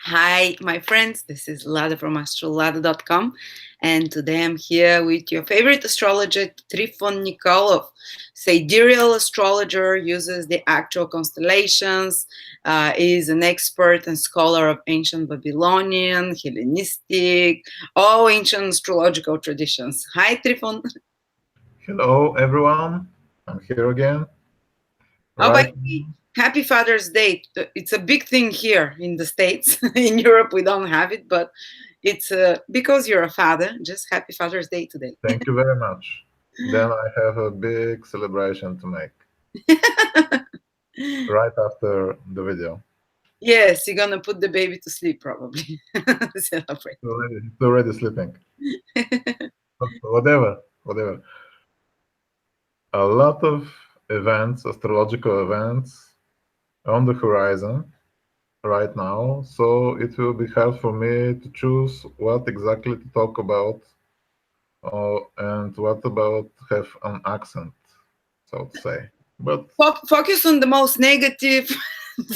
Hi, my friends. This is Lada from Astrolada.com, and today I'm here with your favorite astrologer, Trifon Nikolov. Sidereal astrologer, uses the actual constellations, is an expert and scholar of ancient Babylonian, Hellenistic, all ancient astrological traditions. Hi, Trifon. Hello, everyone. I'm here again. Oh, by Right. the way, happy Father's Day. It's a big thing here in the States. In Europe, we don't have it, but it's because you're a father. Just happy Father's Day today. Thank you very much. Then I have a big celebration to make right after the video. Yes, you're gonna put the baby to sleep probably. Celebrate. It's already sleeping. Whatever. A lot of events, astrological events, on the horizon right now. So it will be hard for me to choose what exactly to talk about, and what about have an accent, so to say. But Focus on the most negative,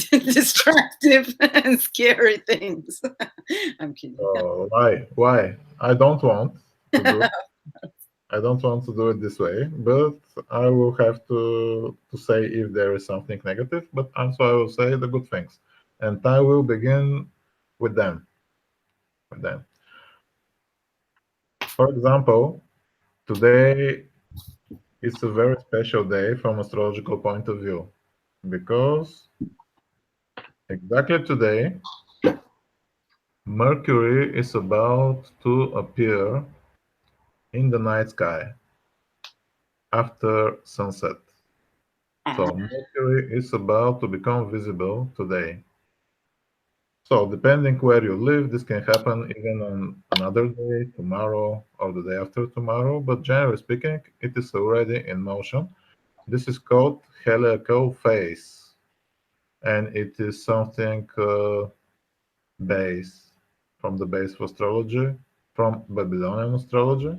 destructive, and scary things. I'm kidding. why? To do. I don't want to do it this way, but I will have to say if there is something negative. But also I will say the good things, and I will begin with them. With them. For example, today is a very special day from astrological point of view because exactly today Mercury is about to appear in the night sky after sunset. Uh, So Mercury is about to become visible today. So depending where you live, this can happen even on another day, tomorrow, or the day after tomorrow. But generally speaking, it is already in motion. This is called heliacal phase, and it is something base from the base of astrology, from Babylonian astrology.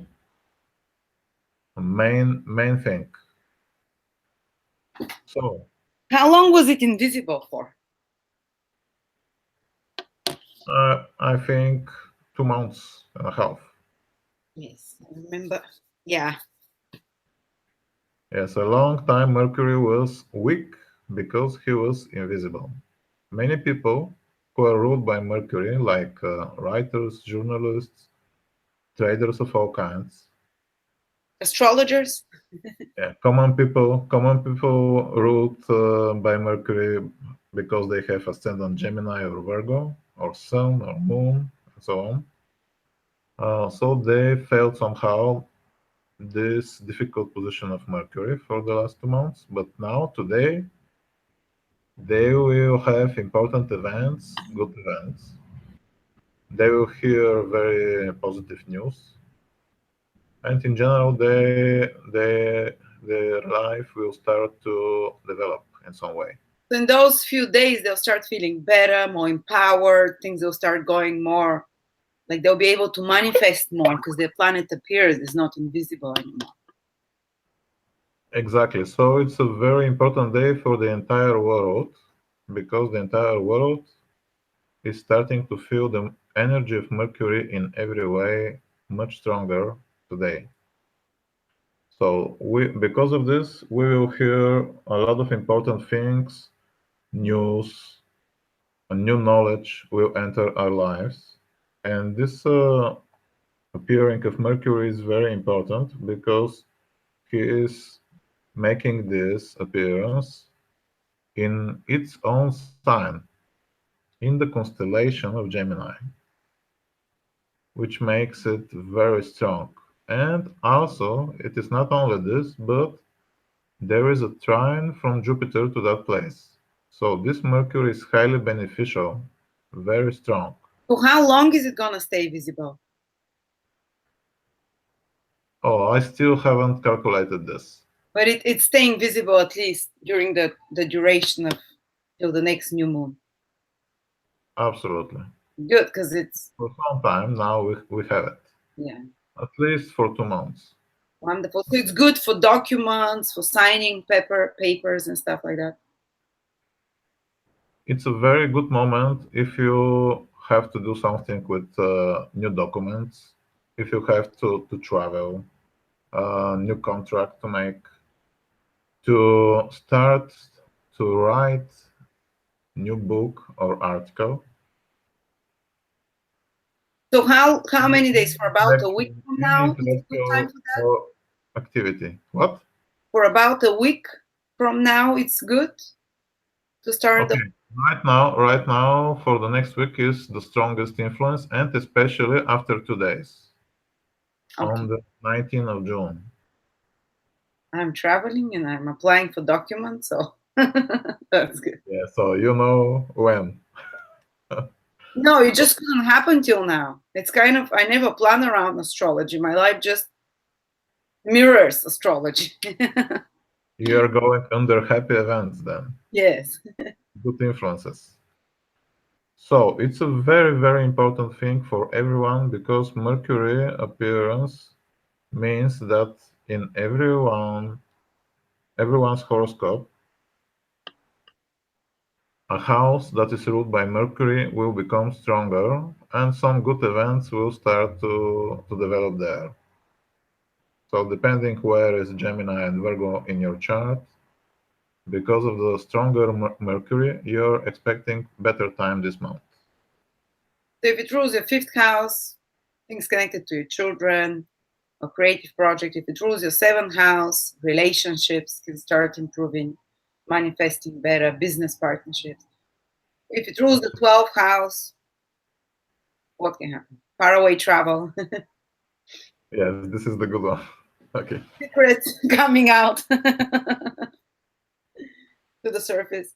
Main thing. So how long was it invisible for? I think 2 months and a half. Yes, I remember. Yeah. Yes, a long time Mercury was weak because he was invisible. Many people who are ruled by Mercury, like writers, journalists, traders of all kinds, Astrologers? yeah, common people ruled by Mercury because they have ascendant Gemini or Virgo, or Sun or Moon, and so on. So they felt somehow this difficult position of Mercury for the last 2 months, but now, today, they will have important events, good events. They will hear very positive news, and in general, their life will start to develop in some way. So in those few days, they'll start feeling better, more empowered. Things will start going more like they'll be able to manifest more because their planet appears is not invisible anymore. Exactly. So it's a very important day for the entire world because the entire world is starting to feel the energy of Mercury in every way much stronger today. So because of this, we will hear a lot of important things, news, and new knowledge will enter our lives. And this appearing of Mercury is very important because he is making this appearance in its own sign, in the constellation of Gemini, which makes it very strong. And also, it is not only this, but there is a trine from Jupiter to that place. So this Mercury is highly beneficial, very strong. So how long is it gonna stay visible? Oh, I still haven't calculated this. But it's staying visible at least during the duration of till the next new moon. Absolutely. Good, because it's For some time now, we have it, yeah, at least for 2 months. wonderful. So it's good for documents, for signing papers and stuff like that. It's a very good moment if you have to do something with new documents, if you have to travel, new contract to make, to start to write new book or article. So how many days? For about a week Connection, from any now, it's a good time intellectual for that. or activity. What? For about a week from now, it's good to start the. Okay. Right now, for the next week is the strongest influence, and especially after 2 days, Okay, on the 19th of June. I'm traveling and I'm applying for documents, so that's good. Yeah, so you know when. No, it just couldn't happen till now. It's kind of I never plan around astrology. My life just mirrors astrology. You are going under happy events then, Yes. good influences. So it's a very, very important thing for everyone because Mercury appearance means that in everyone's horoscope, a house that is ruled by Mercury will become stronger and some good events will start to develop there. So depending where is Gemini and Virgo in your chart, because of the stronger Mercury, you're expecting better time this month. So if it rules your fifth house, things connected to your children, a creative project. If it rules your seventh house, relationships can start improving, manifesting better, business partnerships. If it rules the 12th house, what can happen? Faraway travel, Yes, this is the good one. Okay. secrets coming out to the surface.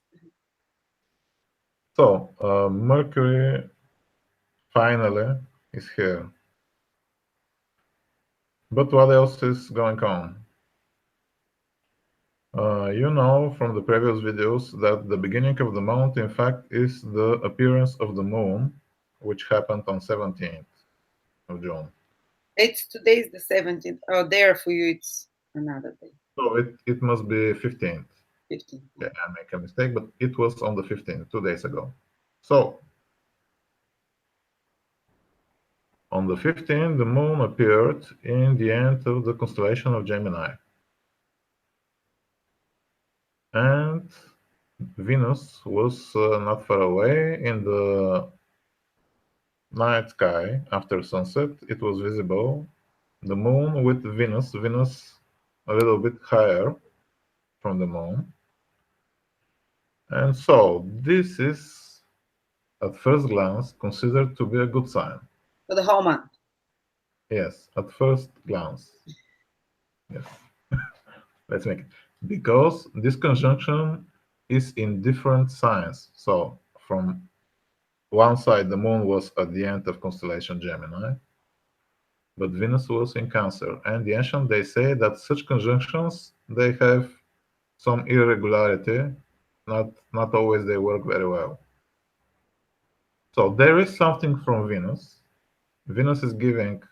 So, Mercury finally is here. But what else is going on? You know from the previous videos that the beginning of the month, in fact, is the appearance of the moon, which happened on 17th of June. It's today's the 17th. Oh, there for you, it's another day. So it must be 15th. 15th. Okay, I make a mistake, but it was on the 15th, 2 days ago. So on the 15th, the moon appeared in the end of the constellation of Gemini. And Venus was not far away in the night sky after sunset. It was visible. The moon with Venus a little bit higher from the moon. And so this is, at first glance, considered to be a good sign. For the whole month. Yes, at first glance. Yes, let's make it. Because this conjunction is in different signs. So from one side, the moon was at the end of constellation Gemini, but Venus was in Cancer. And the ancient, they say that such conjunctions, they have some irregularity, not always they work very well. So there is something from Venus. Venus is giving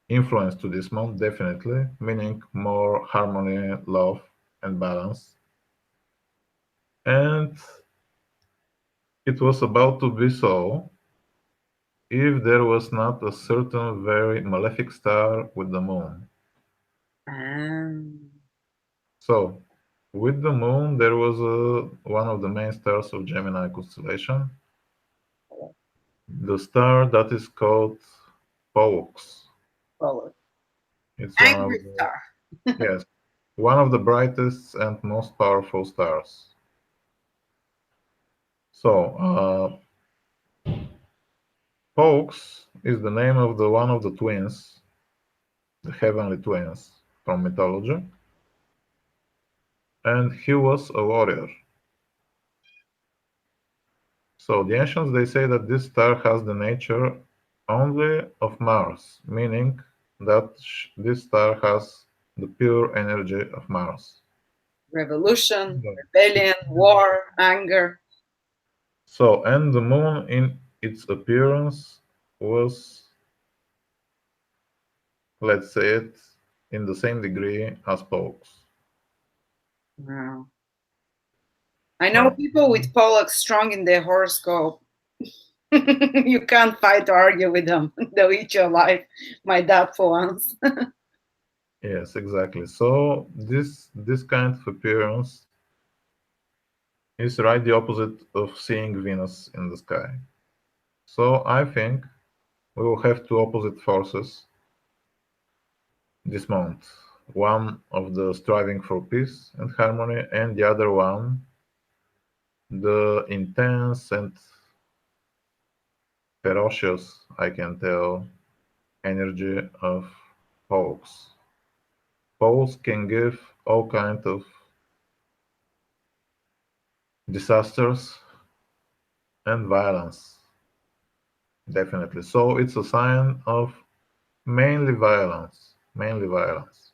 influence to this month, definitely, meaning more harmony, love, and balance. And it was about to be so if there was not a certain very malefic star with the moon. Um, So, with the moon, there was one of the main stars of Gemini constellation, the star that is called Pollux. Follow. It's one of Angry the, star. yes, one of the brightest and most powerful stars. So, Pollux is the name of the one of the twins, the heavenly twins from mythology, and he was a warrior. So the ancients they say that this star has the nature only of Mars, meaning that this star has the pure energy of Mars. Revolution, Yeah. rebellion, war, anger. So and the moon in its appearance was, let's say it, in the same degree as Pollux. Wow. I know So people with Pollux strong in their horoscope. You can't fight or argue with them. They'll eat your life. My dad for once. Yes, exactly. So this kind of appearance is right the opposite of seeing Venus in the sky. So I think we will have two opposite forces this month. One of the striving for peace and harmony, and the other one, the intense and ferocious, I can tell, energy of poles. Poles can give all kinds of disasters and violence, definitely. So it's a sign of mainly violence, mainly violence.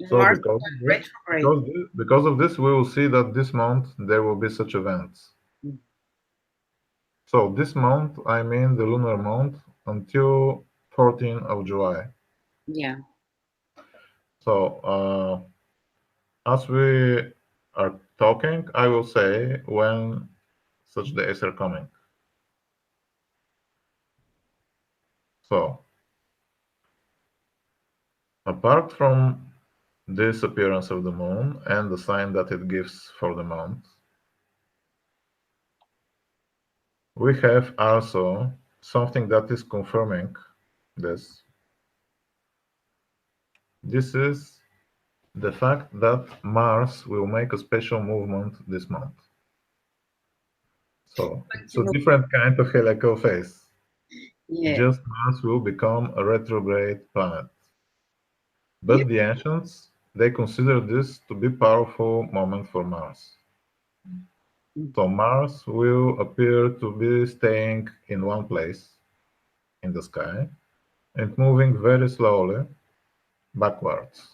So Mars retrograde. because of this, we will see that this month there will be such events. So this month, I mean the lunar month, until 14th of July. Yeah. So as we are talking, I will say when such days are coming. So apart from this appearance of the moon and the sign that it gives for the month, we have also something that is confirming this. This is the fact that Mars will make a special movement this month. So it's a different kind of heliacal phase. Yeah. Just Mars will become a retrograde planet. Yeah. But the ancients, they consider this to be powerful moment for Mars. So Mars will appear to be staying in one place in the sky and moving very slowly backwards.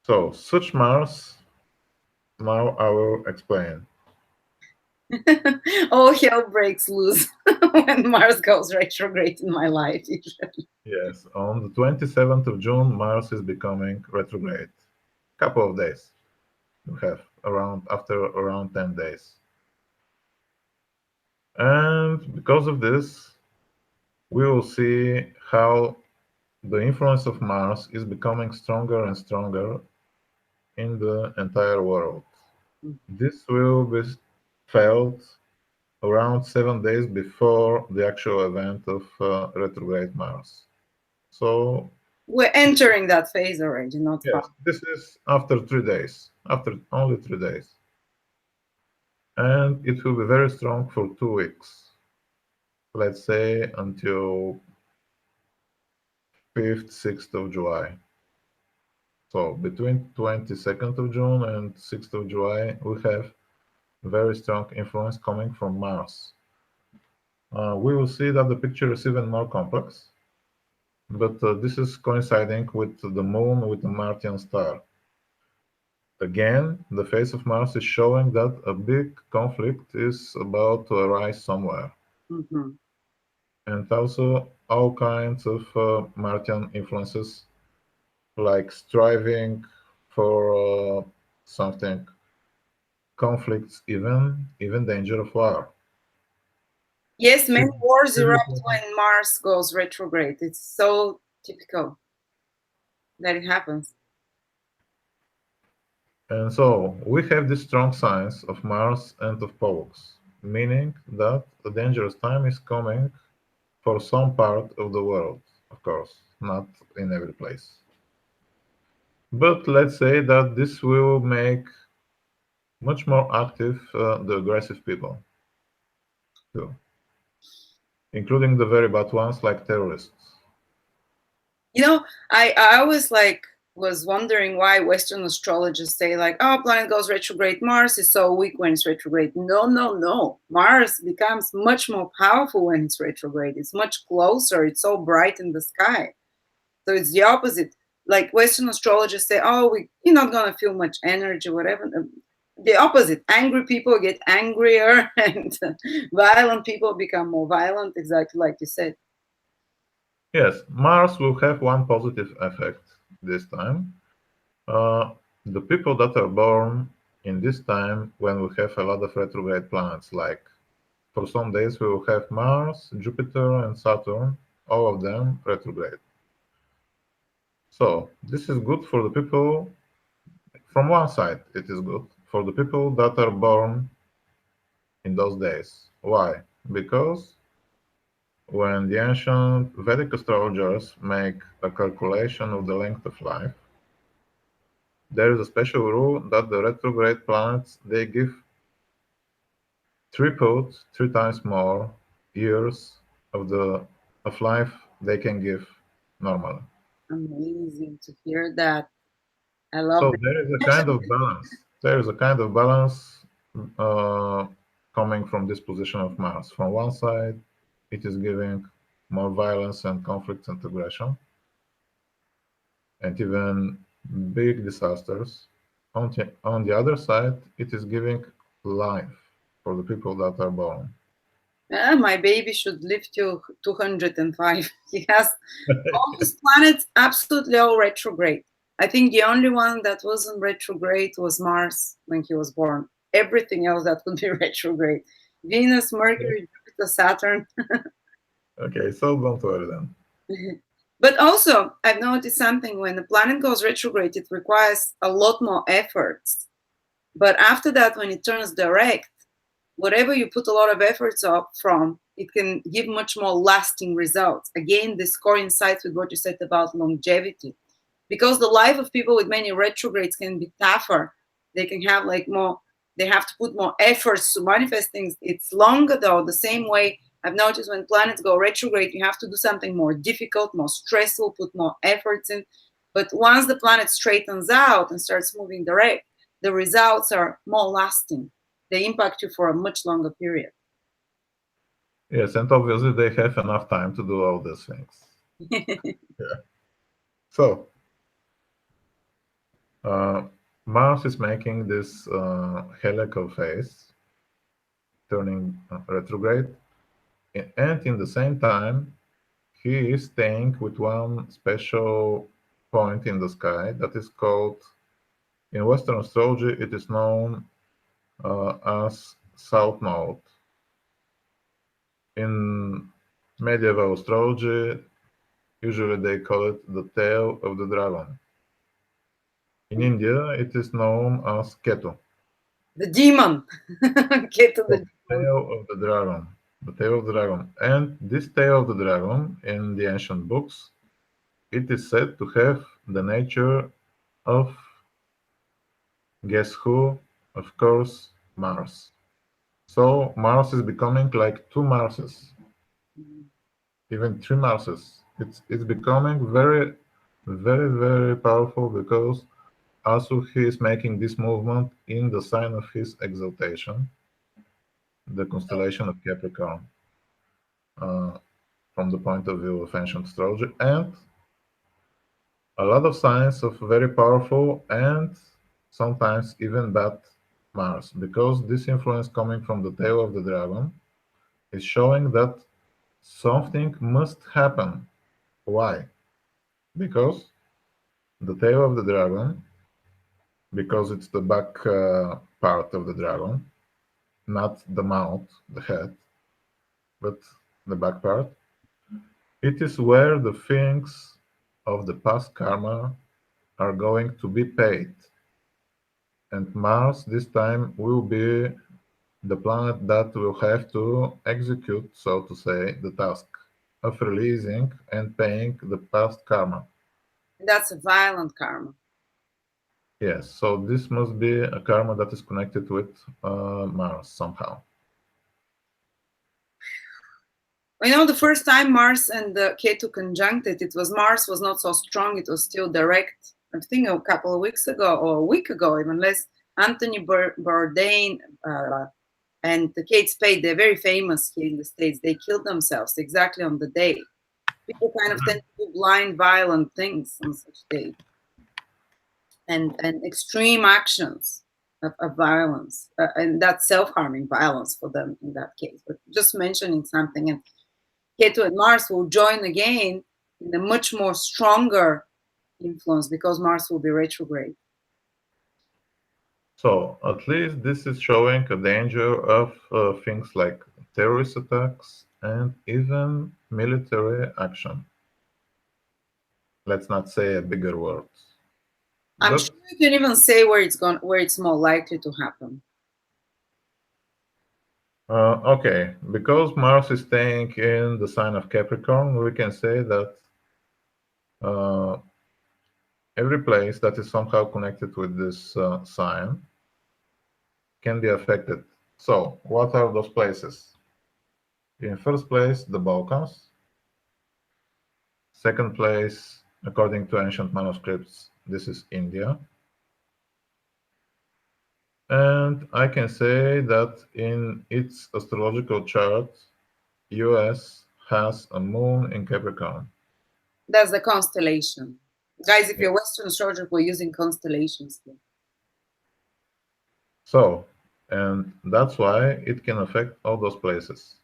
So such Mars, now I will explain. All hell breaks loose when Mars goes retrograde in my life. Yes, on the 27th of June, Mars is becoming retrograde. Couple of days. We have around after around 10 days. And because of this, we will see how the influence of Mars is becoming stronger and stronger in the entire world. This will be felt around 7 days before the actual event of retrograde Mars. So, We're entering that phase already, not far. yes, this is after 3 days, after only 3 days. And it will be very strong for 2 weeks, let's say until 5th, 6th of July. So between 22nd of June and 6th of July, we have very strong influence coming from Mars. We will see that the picture is even more complex, but this is coinciding with the moon with the Martian star. Again, the face of Mars is showing that a big conflict is about to arise somewhere. Mhm. And also all kinds of Martian influences, like striving for something, conflicts, even danger of war. Yes, many wars Very erupt important. when Mars goes retrograde. It's so typical that it happens. And so we have these strong signs of Mars and of Pollux, meaning that a dangerous time is coming for some part of the world, of course, not in every place. But let's say that this will make much more active the aggressive people too, including the very bad ones like terrorists. You know, I always like was wondering why Western astrologers say like, oh, planet goes retrograde, Mars is so weak when it's retrograde. No, no, no. Mars becomes much more powerful when it's retrograde. It's much closer. It's so bright in the sky. So it's the opposite. Like Western astrologers say, oh, you're not gonna feel much energy, whatever. The opposite. Angry people get angrier, and violent people become more violent. Exactly like you said. Yes, Mars will have one positive effect this time. Uh, the people that are born in this time when we have a lot of retrograde planets, like for some days we will have Mars, Jupiter, and Saturn, all of them retrograde. So this is good for the people. From one side, it is good for the people that are born in those days. Why? Because when the ancient Vedic astrologers make a calculation of the length of life, there is a special rule that the retrograde planets they give tripled, three times more years of life they can give normally. Amazing to hear that. I love So that. there is a kind of balance. There is a kind of balance uh, coming from this position of Mars. From one side, it is giving more violence and conflict and aggression, and even big disasters. On the other side, it is giving life for the people that are born. My baby should live till 205. He has all his planets absolutely all retrograde. I think the only one that wasn't retrograde was Mars when he was born. Everything else that would be retrograde. Venus, Mercury, Jupiter, Saturn. Okay, so don't worry then. But also, I've noticed something when the planet goes retrograde, it requires a lot more efforts. But after that, when it turns direct, whatever you put a lot of efforts up from, it can give much more lasting results. Again, this coincides with what you said about longevity. Because the life of people with many retrogrades can be tougher. They can have like more, they have to put more efforts to manifest things. It's longer though, the same way I've noticed when planets go retrograde, you have to do something more difficult, more stressful, put more efforts in. But once the planet straightens out and starts moving direct, the results are more lasting. They impact you for a much longer period. Yes, and obviously they have enough time to do all these things. Yeah. So uh, Mars is making this heliacal phase, turning retrograde, and in the same time, he is staying with one special point in the sky that is called, in Western astrology, it is known as South Node. In medieval astrology, usually they call it the tail of the dragon. In India, it is known as Ketu, The demon. Get to the the demon. tail of the dragon. The tail of the dragon. And this tail of the dragon, in the ancient books, it is said to have the nature of, guess who? Of course, Mars. So Mars is becoming like two Marses, even three Marses. It's becoming very, very, very powerful because also he is making this movement in the sign of his exaltation, the constellation of Capricorn, uh, from the point of view of ancient astrology, and a lot of signs of very powerful and sometimes even bad Mars, because this influence coming from the tail of the dragon is showing that something must happen. Why? Because the tail of the dragon, because it's the back part of the dragon, not the mouth, the head, but the back part, it is where the things of the past karma are going to be paid. And Mars this time will be the planet that will have to execute, so to say, the task of releasing and paying the past karma. That's a violent karma. Yes, so this must be a karma that is connected with Mars somehow. I know the first time Mars and the Ketu conjuncted, it was Mars was not so strong, it was still direct. I think a couple of weeks ago or a week ago, even less, Anthony Bourdain and the Kate Spade, they're very famous here in the States. They killed themselves exactly on the day. People kind of tend to do blind, violent things on such days and extreme actions of violence. And that's self-harming violence for them in that case. But just mentioning something, and Ketu and Mars will join again in a much more stronger influence because Mars will be retrograde. So at least this is showing a danger of things like terrorist attacks and even military action. Let's not say a bigger word. I'm But sure you can even say where it's more likely to happen. okay, because Mars is staying in the sign of Capricorn, we can say that uh, every place that is somehow connected with this sign can be affected. So, what are those places? In first place, the Balkans. Second place, according to ancient manuscripts, this is India. And I can say that in its astrological chart, US has a moon in Capricorn. That's the constellation. Guys, if you're Western astrologer, we're using constellations here. So, and that's why it can affect all those places.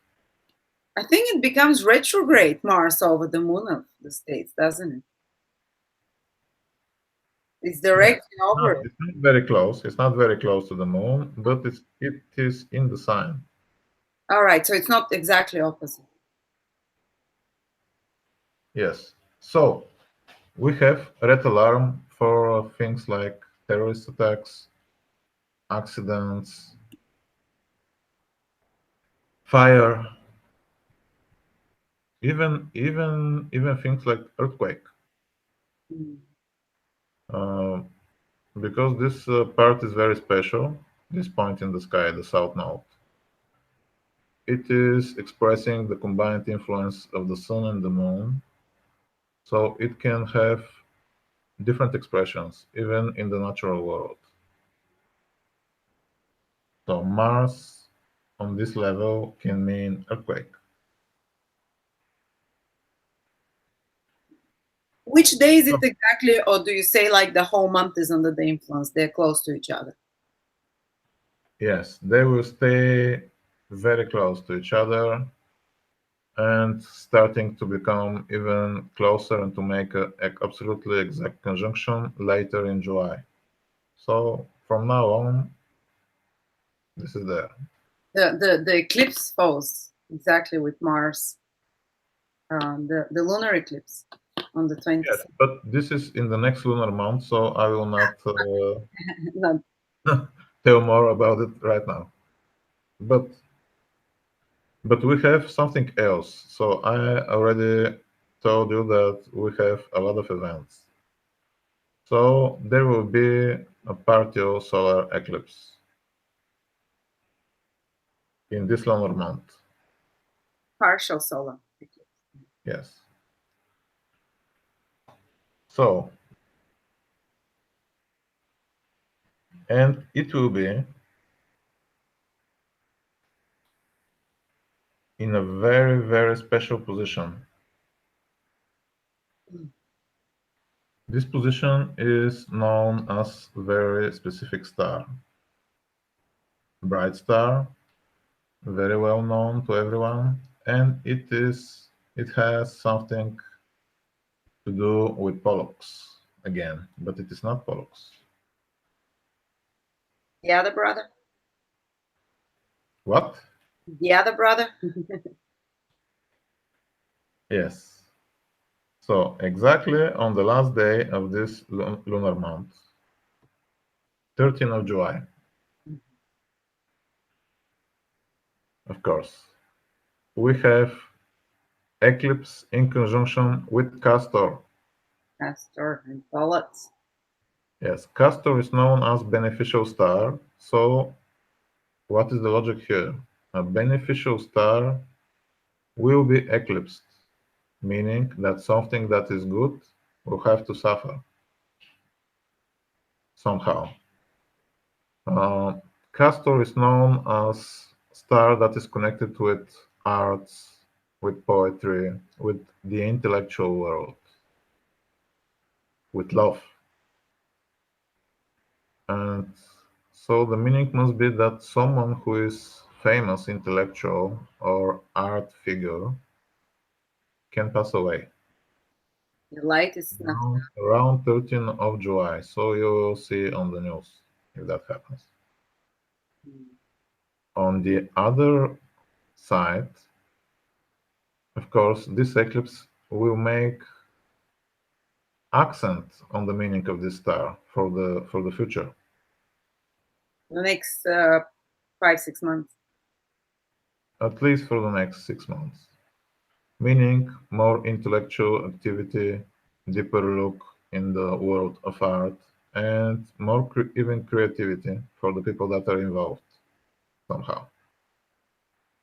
I think it becomes retrograde Mars over the moon of the States, doesn't it? It's Yes, directly over it. it's not very close. It's not very close to the moon, but it is in the sign. All right, so it's not exactly opposite. Yes. So we have red alarm for things like terrorist attacks, accidents, fire, even things like earthquake. Mm. Uh, because this part is very special. This point in the sky, the south node. It is expressing the combined influence of the sun and the moon, so it can have different expressions even in the natural world. So Mars on this level can mean earthquake. Which day is So, it exactly, or do you say like the whole month is under the influence? They're close to each other. yes, they will stay very close to each other and starting to become even closer and to make a absolutely exact conjunction later in July. So from now on, this is there. The eclipse falls exactly with Mars, the lunar eclipse on the Yes, 27th. but this is in the next lunar month, so I will not No, tell more about it right now. But we have something else. So I already told you that we have a lot of events. So there will be a partial solar eclipse in this lunar month. partial solar eclipse. Yes. So, and it will be in a very, very special position. Mm. This position is known as very specific star. Bright star, very well known to everyone, and it has something to do with Pollux again, but it is not Pollux. The other brother? What? The other brother? Yes. So exactly on the last day of this lunar month, 13th of July, of course, we have eclipse in conjunction with Castor. Castor and Pollux. Yes, Castor is known as beneficial star. So what is the logic here? A beneficial star will be eclipsed, meaning that something that is good will have to suffer somehow. Uh, Castor is known as star that is connected with arts, with poetry, with the intellectual world, with love. And so the meaning must be that someone who is famous intellectual or art figure can pass away The light is not. around 13th of July. So you will see on the news. if that happens. Mm. On the other side, of course, this eclipse will make accent on the meaning of this star for the future. The next 5-6 months. At least for the next 6 months. Meaning more intellectual activity, deeper look in the world of art, and more even creativity for the people that are involved somehow.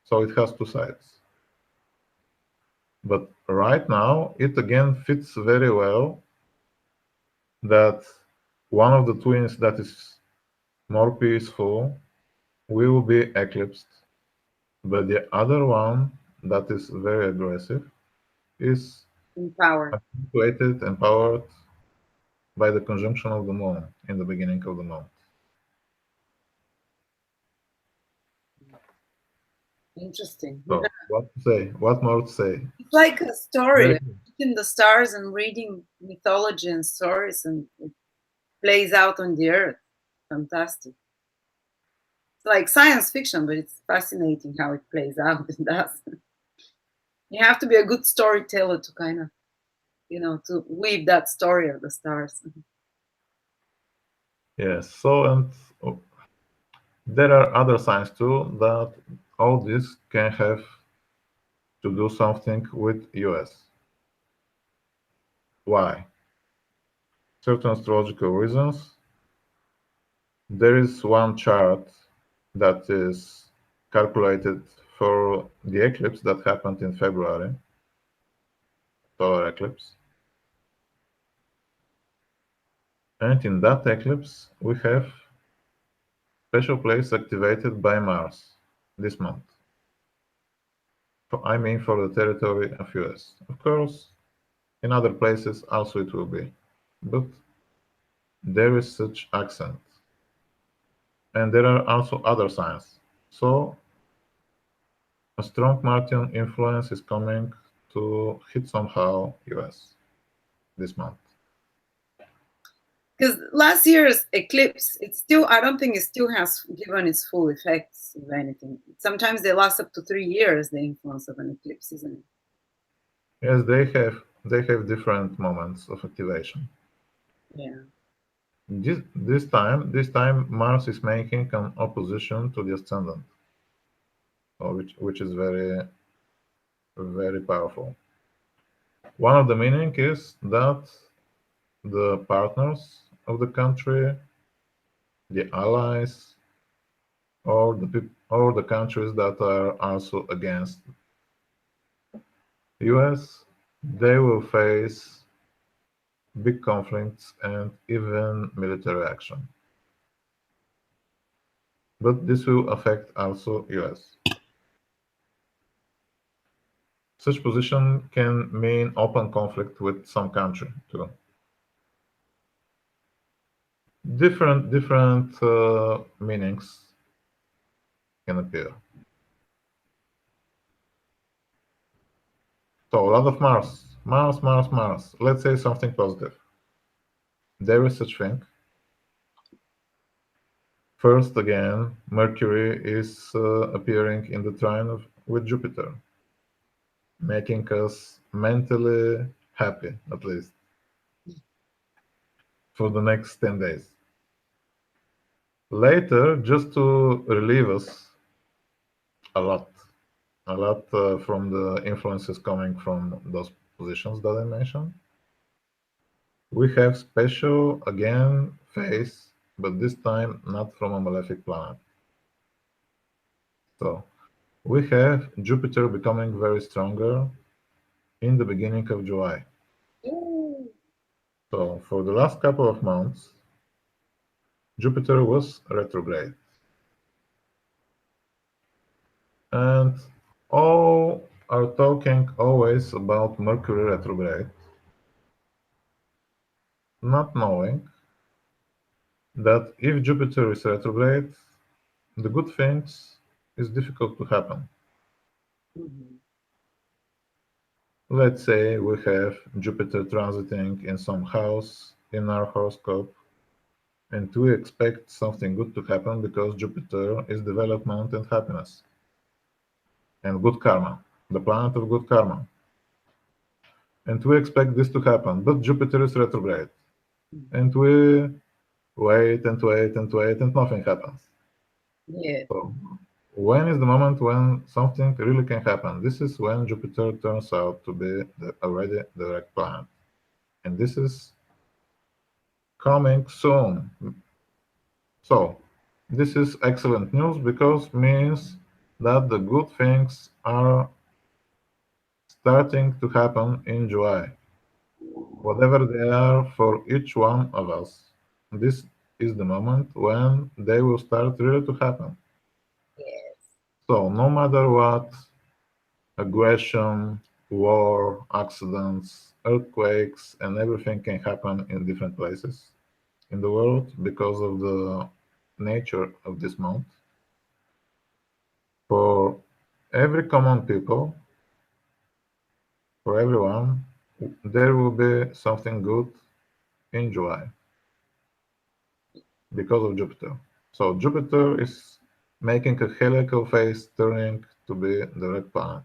So it has two sides. But right now, it again fits very well that one of the twins that is more peaceful will be eclipsed, but the other one that is very aggressive is Empowered. accentuated, empowered by the conjunction of the moon in the beginning of the month. Interesting. So, what to say? What more to say? It's like a Very story, good. in the stars and reading mythology and stories, and it plays out on the earth. Fantastic. It's like science fiction, but it's fascinating how it plays out. It does. You have to be a good storyteller to kind of, to weave that story of the stars. Yes. So, and there are other signs too that all this can have to do something with US. Why? Certain astrological reasons. There is one chart that is calculated for the eclipse that happened in February, solar eclipse. And in that eclipse, we have special place activated by Mars this month. I mean for the territory of US. Of course, in other places also it will be. But there is such accent. And there are also other signs. So a strong Martian influence is coming to hit somehow US this month. Because last year's eclipse, I don't think it still has given its full effects, if anything. Sometimes they last up to 3 years, the influence of an eclipse, isn't it? Yes, they have different moments of activation. Yeah. This time Mars is making an opposition to the ascendant, which is very powerful. One of the meaning is that the partners of the country, the allies, or the countries that are also against US, they will face big conflicts and even military action. But this will affect also US. Such position can mean open conflict with some country too. Different meanings can appear. So a lot of Mars. Let's say something positive. There is such thing. First, again, Mercury is appearing in the trine with Jupiter, making us mentally happy, at least for the next 10 days. Later, just to relieve us a lot, from the influences coming from those positions that I mentioned, we have special, again, phase, but this time not from a malefic planet. So we have Jupiter becoming very stronger in the beginning of July. Ooh. So for the last couple of months, Jupiter was retrograde. And all are talking always about Mercury retrograde, not knowing that if Jupiter is retrograde, the good things is difficult to happen. Mhm. Let's say we have Jupiter transiting in some house in our horoscope, And we expect something good to happen because Jupiter is development and happiness and good karma, the planet of good karma. And we expect this to happen, but Jupiter is retrograde. And we wait and wait and wait, and nothing happens. Yeah. So, when is the moment when something really can happen? This is when Jupiter turns out to be already the direct planet. And this is coming soon. So, this is excellent news because means that the good things are starting to happen in July, whatever they are for each one of us. This is the moment when they will start really to happen. Yes. So, no matter what, aggression, war, accidents, earthquakes, and everything can happen in different places in the world because of the nature of this month. For every common people, for everyone, there will be something good in July because of Jupiter. So Jupiter is making a heliacal phase turning to be the red planet.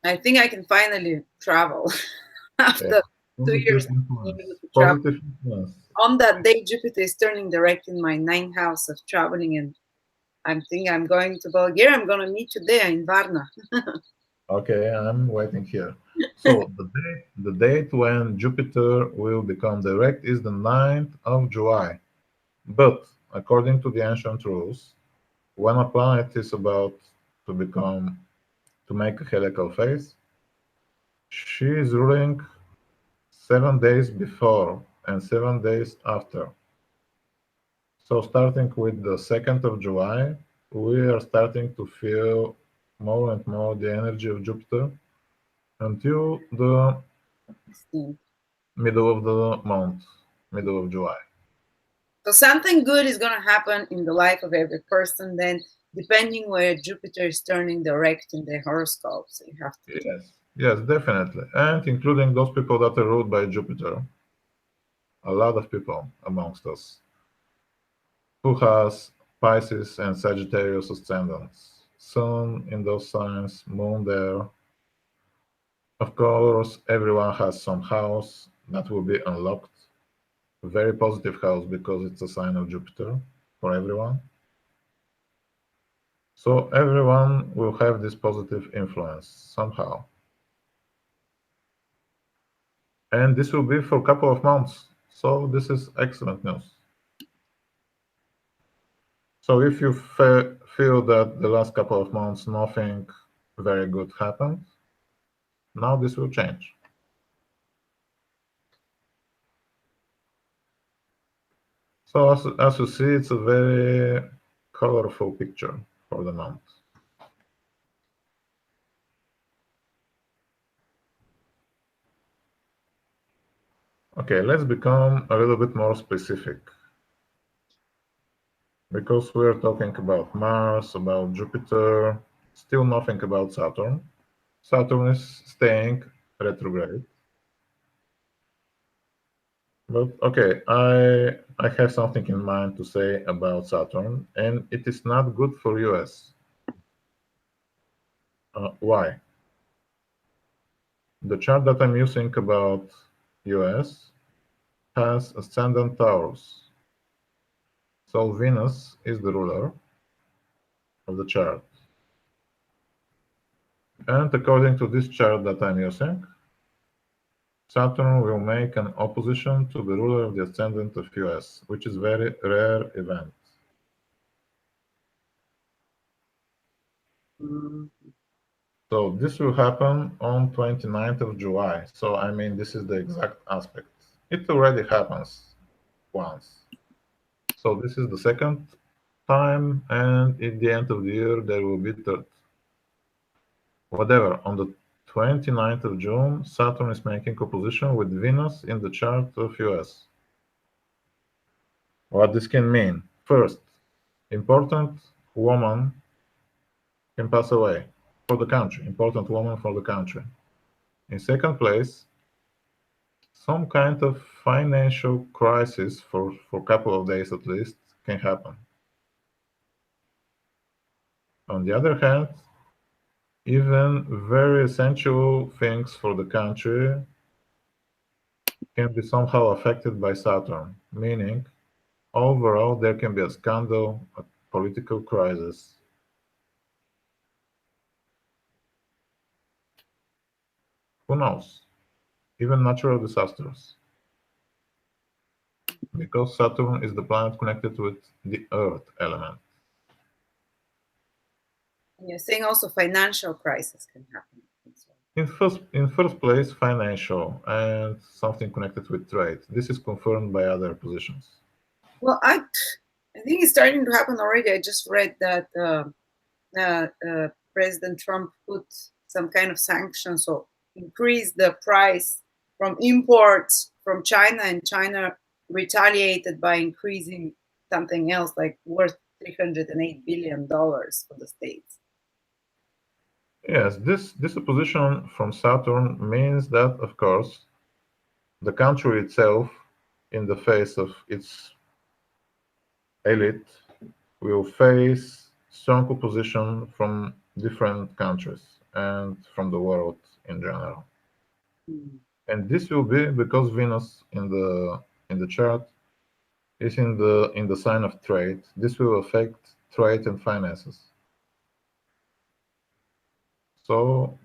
I think I can finally travel Yeah. after 2 years Positive being influence. able to travel. Positive influence. On that day, Jupiter is turning direct in my ninth house of traveling, and I'm thinking I'm going to Bulgaria. I'm going to meet you there in Varna. Okay, I'm waiting here. So the date when Jupiter will become direct is the 9th of July. But according to the ancient rules, when a planet is about to become to make a heliacal phase, she is ruling 7 days before and 7 days after. So starting with the 2nd of July, we are starting to feel more and more the energy of Jupiter until the middle of the month, middle of July. So something good is going to happen in the life of every person then, depending where Jupiter is turning direct in their horoscope. So you have to keep. Yes, yes, definitely. And including those people that are ruled by Jupiter, a lot of people amongst us who has Pisces and Sagittarius ascendants. Sun in those signs, Moon there. Of course, everyone has some house that will be unlocked. Very positive house because it's a sign of Jupiter for everyone. So everyone will have this positive influence somehow. And this will be for a couple of months. So this is excellent news. So if you feel that the last couple of months nothing very good happened, now this will change. So as you see, it's a very colorful picture for the month. Okay, let's become a little bit more specific because we're talking about Mars, about Jupiter, still nothing about Saturn. Saturn is staying retrograde. But okay, I have something in mind to say about Saturn, and it is not good for US. Why? The chart that I'm using about US has ascendant Taurus. So Venus is the ruler of the chart. And according to this chart that I'm using, Saturn will make an opposition to the ruler of the ascendant of US, which is very rare event. Mm. So this will happen on 29th of July. So I mean, this is the exact aspect. It already happens once. So this is the second time, and at the end of the year, there will be third. Whatever, on the 29th of June, Saturn is making opposition with Venus in the chart of US. What this can mean? First, important woman can pass away for the country, important woman for the country. In second place, some kind of financial crisis for a couple of days at least can happen. On the other hand, even very essential things for the country can be somehow affected by Saturn, meaning overall there can be a scandal, a political crisis. Who knows? Even natural disasters. Because Saturn is the planet connected with the Earth element. And you're saying also financial crisis can happen as well. In first place, financial and something connected with trade. This is confirmed by other positions. Well, I think it's starting to happen already. I just read that President Trump put some kind of sanctions or increased the price from imports from China, and China retaliated by increasing something else like worth $308 billion for the states. Yes, this opposition from Saturn means that, of course, the country itself, in the face of its elite, will face strong opposition from different countries and from the world in general. Mm. And this will be because Venus in the chart is in the sign of trade. This will affect trade and finances. So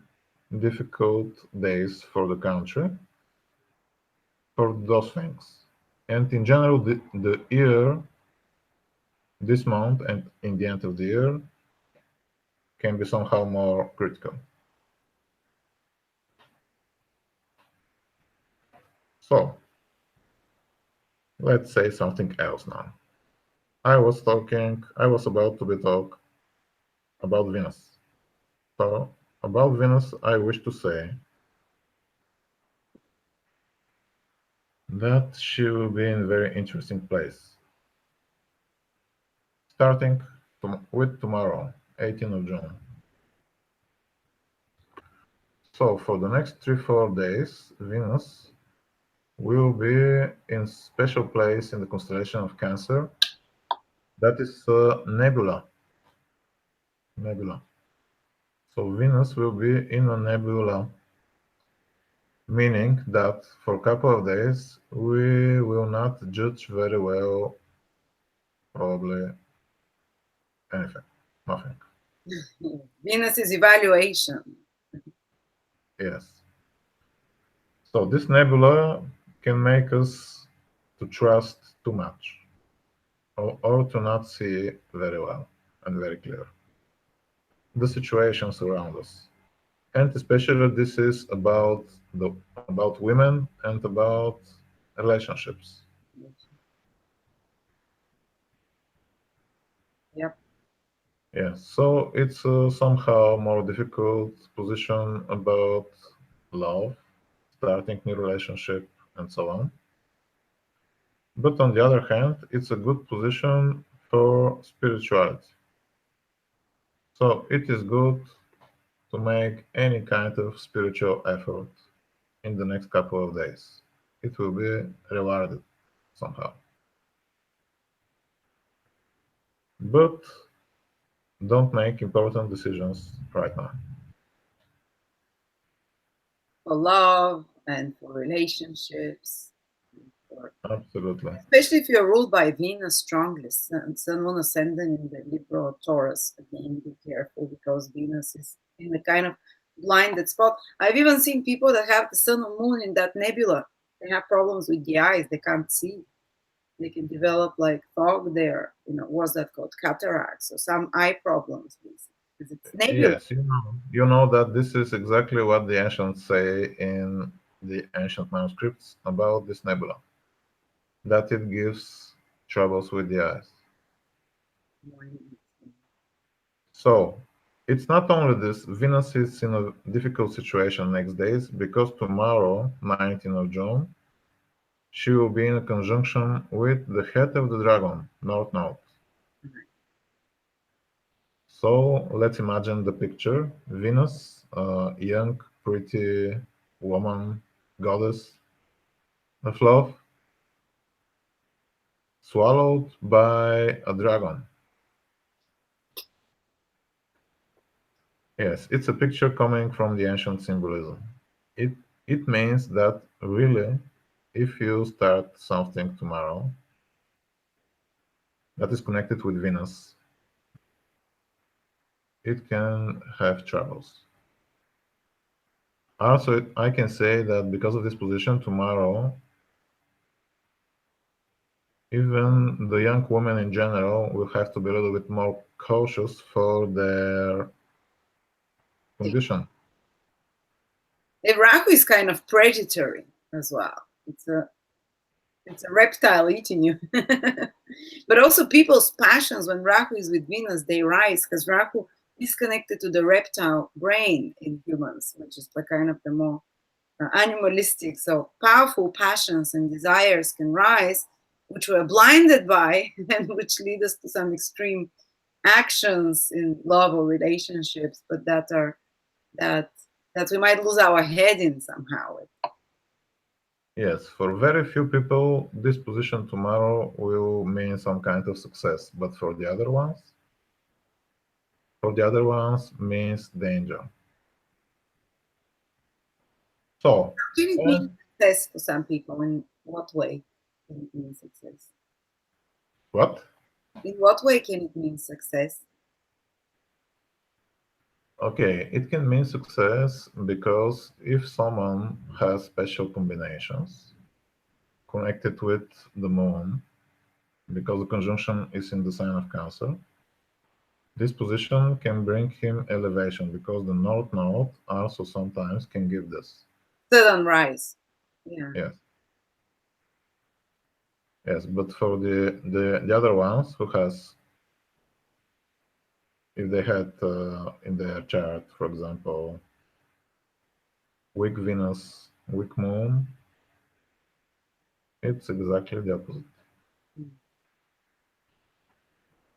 difficult days for the country for those things. And in general, the year, this month, and in the end of the year, can be somehow more critical. So let's say something else now. I was about to be talk about Venus. So about Venus, I wish to say that she will be in a very interesting place. Starting with tomorrow, 18th of June. So for the next 3-4 days, Venus will be in special place in the constellation of Cancer. That is nebula. Nebula. So Venus will be in a nebula, meaning that for a couple of days we will not judge very well, probably anything, nothing. Venus is evaluation. Yes. So this nebula can make us to trust too much, or to not see very well and very clear the situations around us. And especially this is about women and about relationships. Yep. Yeah, so it's somehow more difficult position about love, starting new relationship, and so on. But on the other hand, it's a good position for spirituality. So it is good to make any kind of spiritual effort in the next couple of days. It will be rewarded somehow. But don't make important decisions right now. For love and for relationships. For, Absolutely. especially if you're ruled by Venus strongly, Sun, Moon, Ascendant in the Libra or Taurus. Again, be careful because Venus is in a kind of blinded spot. I've even seen people that have the Sun or Moon in that nebula. They have problems with the eyes; they can't see. They can develop like fog there. What's that called? Cataracts or some eye problems, basically, because it's nebula. Yes, you know that this is exactly what the ancients say in the ancient manuscripts about this nebula, that it gives troubles with the eyes. So it's not only this, Venus is in a difficult situation next days because tomorrow, 19th of June, she will be in a conjunction with the head of the dragon, North Node. So let's imagine the picture. Venus, young, pretty woman, goddess of love, swallowed by a dragon. Yes, it's a picture coming from the ancient symbolism. It it means that really, if you start something tomorrow that is connected with Venus, it can have troubles. Also, I can say that because of this position tomorrow, even the young women in general will have to be a little bit more cautious for their condition. Rahu is kind of predatory as well. It's a reptile eating you. But also people's passions when Rahu is with Venus, they rise because Rahu is connected to the reptile brain in humans, which is the kind of the more animalistic. So powerful passions and desires can rise, which we're blinded by, and which lead us to some extreme actions in love or relationships, but that we might lose our head in somehow. Yes, for very few people, this position tomorrow will mean some kind of success, but for the other ones means danger. So, Can it mean success for some people? In what way can it mean success? what? In what way can it mean success? Okay, it can mean success because if someone has special combinations connected with the moon, because the conjunction is in the sign of Cancer, this position can bring him elevation because the North Node also sometimes can give this. Sudden rise. Yeah. Yes. Yes, but for the other ones who has, if they had in their chart, for example, weak Venus, weak Moon, it's exactly the opposite.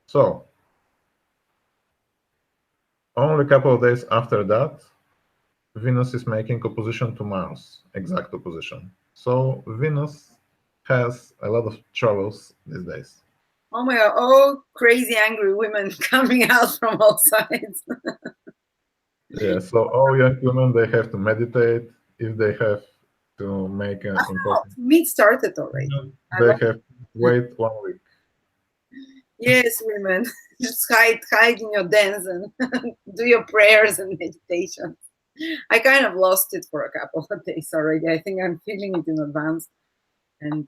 So, only a couple of days after that, Venus is making opposition to Mars, exact opposition. So Venus has a lot of troubles these days. Oh my God, all crazy angry women coming out from all sides. Yeah, so all young women, they have to meditate. If they have to make an important Meet started already. decision, I they love have to wait 1 week. Yes, women. Just hide in your dens and do your prayers and meditation. I kind of lost it for a couple of days already. I think I'm feeling it in advance. And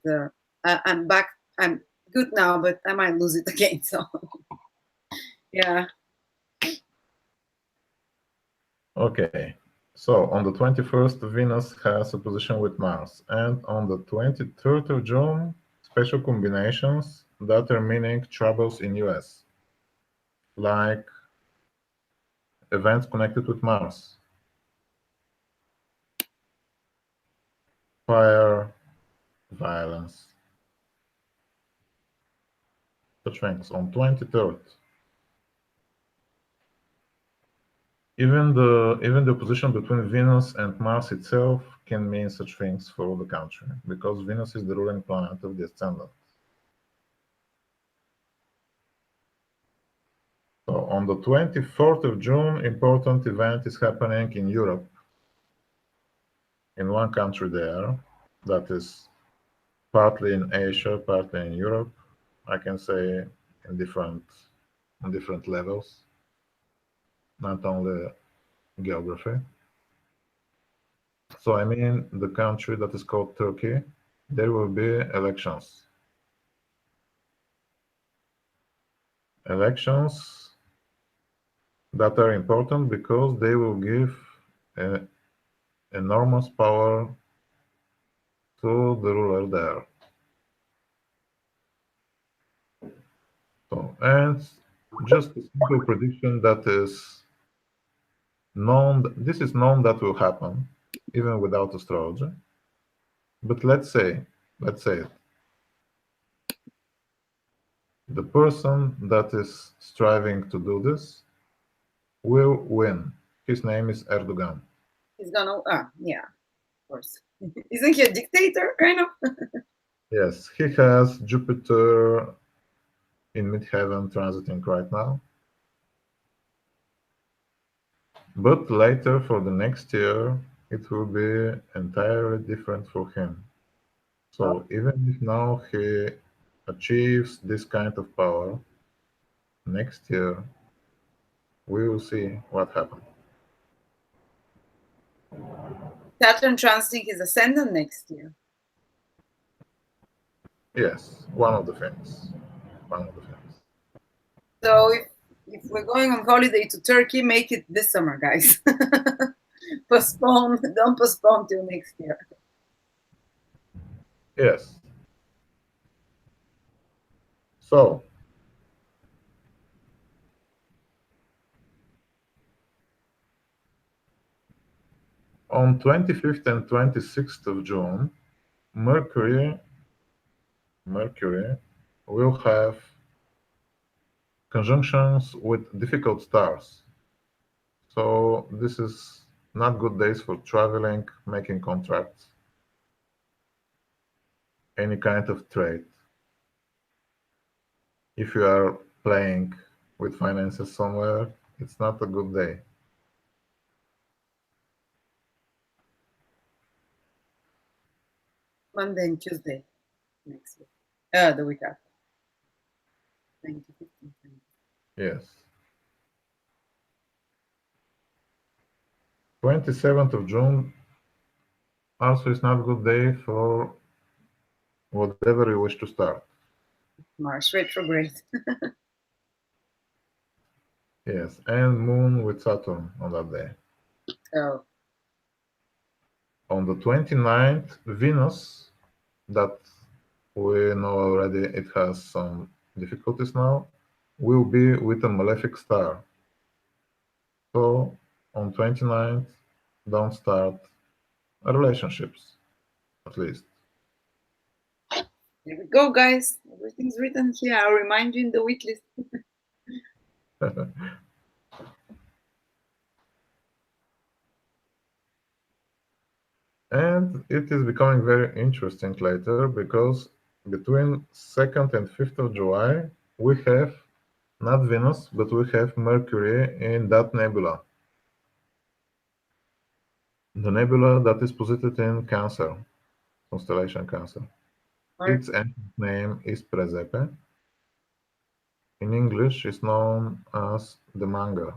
I'm back. I'm good now, but I might lose it again. So, yeah. Okay, so on the 21st, Venus has a position with Mars, and on the 23rd of June, special combinations that are meaning troubles in US, like events connected with Mars, fire, violence, such things on 23rd. Even the opposition between Venus and Mars itself can mean such things for the country, because Venus is the ruling planet of the ascendant. So on the 24th of June, important event is happening in Europe, in one country there, that is partly in Asia, partly in Europe. I can say in different levels, not only geography. So I mean the country that is called Turkey, there will be elections. Elections that are important because they will give enormous power to the ruler there. So, and just a simple prediction that is known, this is known that will happen even without astrology. But let's say the person that is striving to do this will win. His name is Erdogan. He's gonna, yeah, of course. Isn't he a dictator, kind of? Yes, he has Jupiter in midheaven transiting right now. But later for the next year, it will be entirely different for him. Oh, So even if now he achieves this kind of power, next year we will see what happens. Saturn transiting his ascendant next year. Yes, one of the things. One of the things. So if we're going on holiday to Turkey, make it this summer, guys. Don't postpone till next year. Yes. So on 25th and 26th of June, Mercury will have conjunctions with difficult stars. So this is not good days for traveling, making contracts, any kind of trade. If you are playing with finances somewhere, it's not a good day. Monday and Tuesday next week. The week after. 19, 15, 20. Yes. 27th of June also is not a good day for whatever you wish to start. Mars retrograde. Yes, and Moon with Saturn on that day. Oh, On the 29th, Venus, that we know already it has some difficulties now, will be with a malefic star. So on 29th, don't start relationships, at least. here we go, guys. Everything's written here. I'll remind you in the week list. And it is becoming very interesting later because between 2nd and 5th of July, we have not Venus, but we have Mercury in that nebula. The nebula that is posited in Cancer, constellation Cancer. Its ancient name is Presepe. In English, it's known as the manga.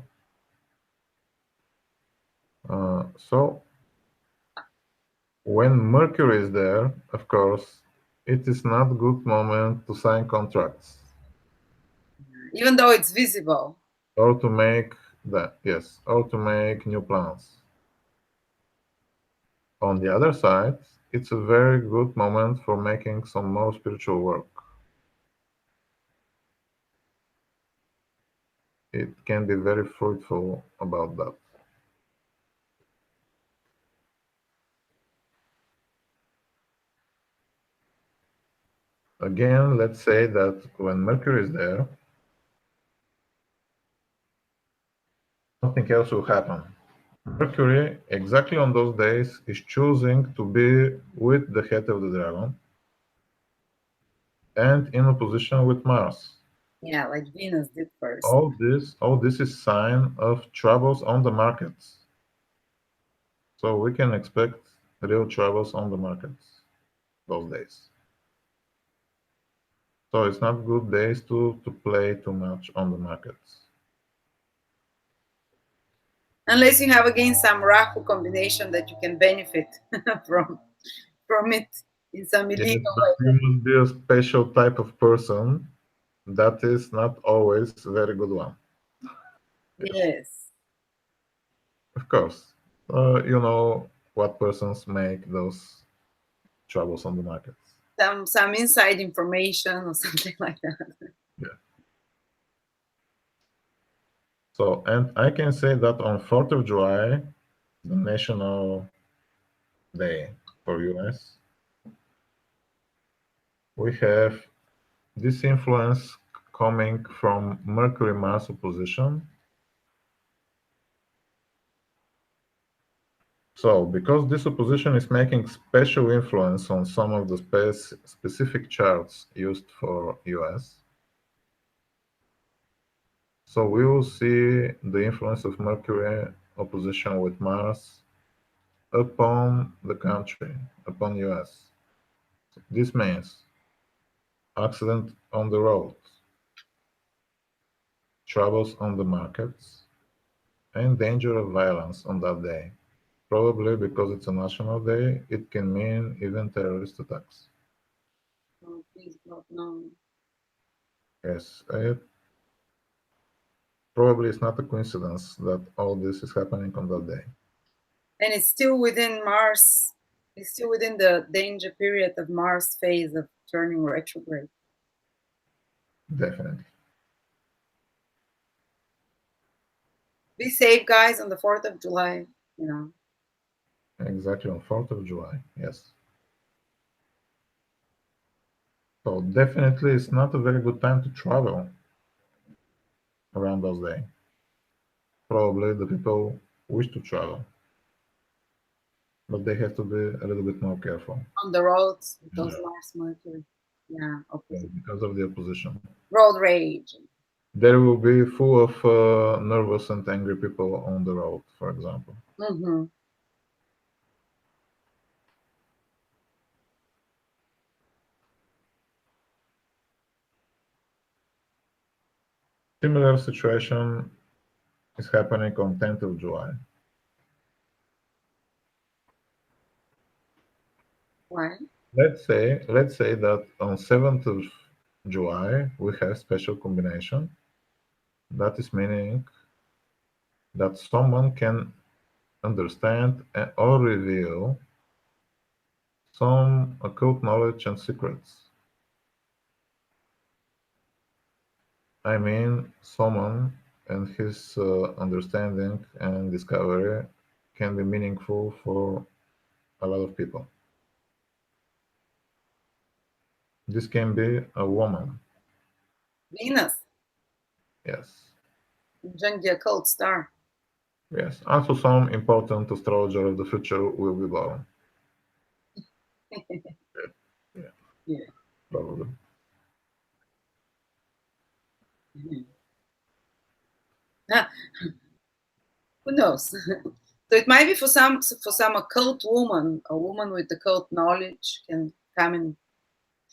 So when Mercury is there, of course, it is not a good moment to sign contracts Even though it's visible. or to make that, yes, or to make new plans. On the other side, it's a very good moment for making some more spiritual work. It can be very fruitful about that. Again, let's say that when Mercury is there, something else will happen. Mercury, exactly on those days, is choosing to be with the head of the dragon and in opposition with Mars. Yeah, like Venus did first. All this is sign of troubles on the markets. So we can expect real troubles on the markets those days. So it's not good days to play too much on the markets. Unless you have again some Rahu combination that you can benefit from from it in some Yes, illegal but you must be a special type of person. That is not always a very good one. way. Yes, Yes. of course. You know what persons make those troubles on the markets. Some inside information or something like that. Yeah. So, and I can say that on 4th of July, the national day for US, we have this influence coming from Mercury-Mars opposition. So, because this opposition is making special influence on some of the specific charts used for US, so we will see the influence of Mercury opposition with Mars upon the country, upon US. This means accident on the road, troubles on the markets, and danger of violence on that day. Probably because it's a national day, it can mean even terrorist attacks. Oh, please God, no. Yes, it probably is not a coincidence that all this is happening on that day. And it's still within Mars. It's still within the danger period of Mars phase of turning retrograde. Definitely. Be safe, guys, on the 4th of July, you know. Exactly on 4th of July, yes. So definitely it's not a very good time to travel around those days. Probably the people wish to travel, but they have to be a little bit more careful. On the roads with those Mars Mercury. Yeah, Yeah, opposite. because of the opposition. Road rage. There will be full of nervous and angry people on the road, for example. Mm-hmm. Similar situation is happening on 10th of July. Why? Let's say that on 7th of July we have special combination. That is meaning that someone can understand or reveal some occult knowledge and secrets. I mean, someone and his understanding and discovery can be meaningful for a lot of people. This can be a woman, Venus. yes. Join the occult star. Yes, also some important astrologer of the future will be born. Yeah, Yeah. probably. Mhm. Ah, who knows? So it might be for some occult woman, a woman with occult knowledge can come and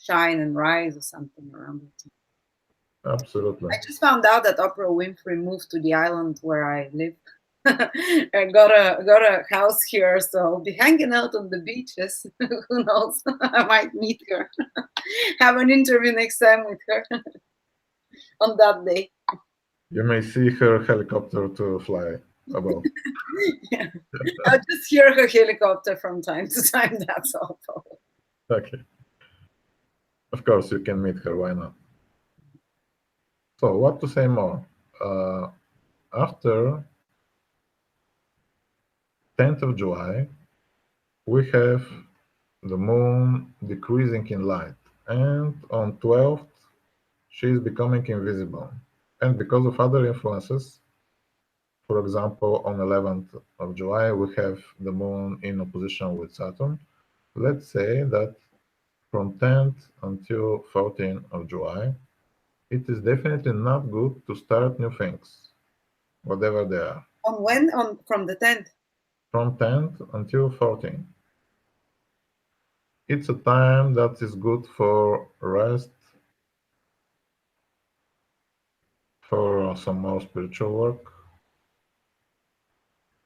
shine and rise or something around it. Absolutely. I just found out that Oprah Winfrey moved to the island where I live. And got a house here, so I'll be hanging out on the beaches. Who knows? I might meet her. Have an interview next time with her on that day. You may see her helicopter to fly above. Yeah. I'll just hear her helicopter from time to time. That's all. Okay. Of course, you can meet her. Why not? So, what to say more? Uh, After 10th of July, we have the moon decreasing in light, and on 12th, she is becoming invisible. And because of other influences, for example, on 11th of July, we have the moon in opposition with Saturn. Let's say that from 10th until 14th of July, it is definitely not good to start new things, whatever they are. On when? On from the 10th. From 10th until 14th. It's a time that is good for rest, for some more spiritual work,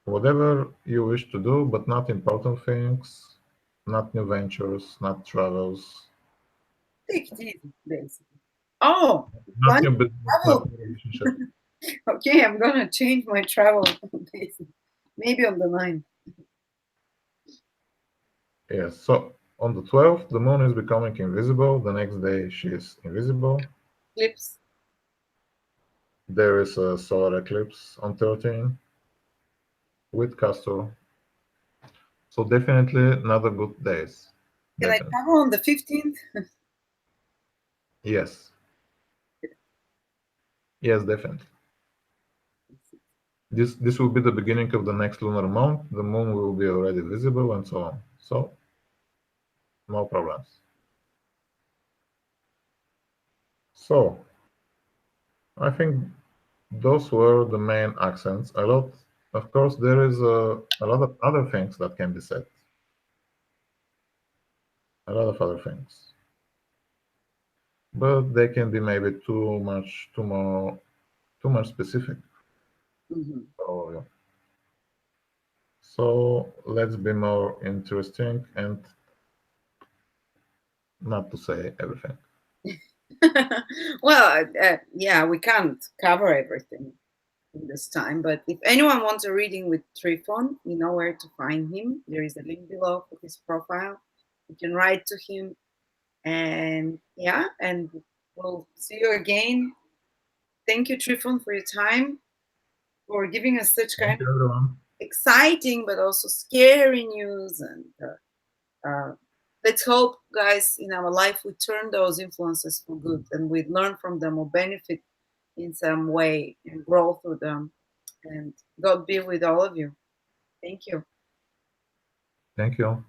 whatever you wish to do, but not important things, not new ventures, not travels, Take it easy, basically. Oh, not fun new business, not travel. new relationship. Okay, I'm gonna change my travel. Maybe on the 9th. Yes, so on the 12th, the moon is becoming invisible. The next day, she is invisible. Clips. There is a solar eclipse on 13 with Castor. So definitely not a good days. Can I Definitely. travel on the 15th? Yes. Yes, definitely. this will be the beginning of the next lunar month. The moon will be already visible and so on. So no problems. So I think those were the main accents. A lot, of course, there is a lot of other things that can be said. A lot of other things, but they can be maybe too much specific. Mhm. So, so let's be more interesting and not to say everything. Well, yeah, we can't cover everything in this time, but if anyone wants a reading with Trifon, you know where to find him. There is a link below for his profile. You can write to him, and yeah, and we'll see you again. Thank you, Trifon, for your time, for giving us such kind Thank of you, everyone. exciting but also scary news. And let's hope, guys, in our life we turn those influences for good and we learn from them or benefit in some way and grow through them. And God be with all of you. Thank you. Thank you.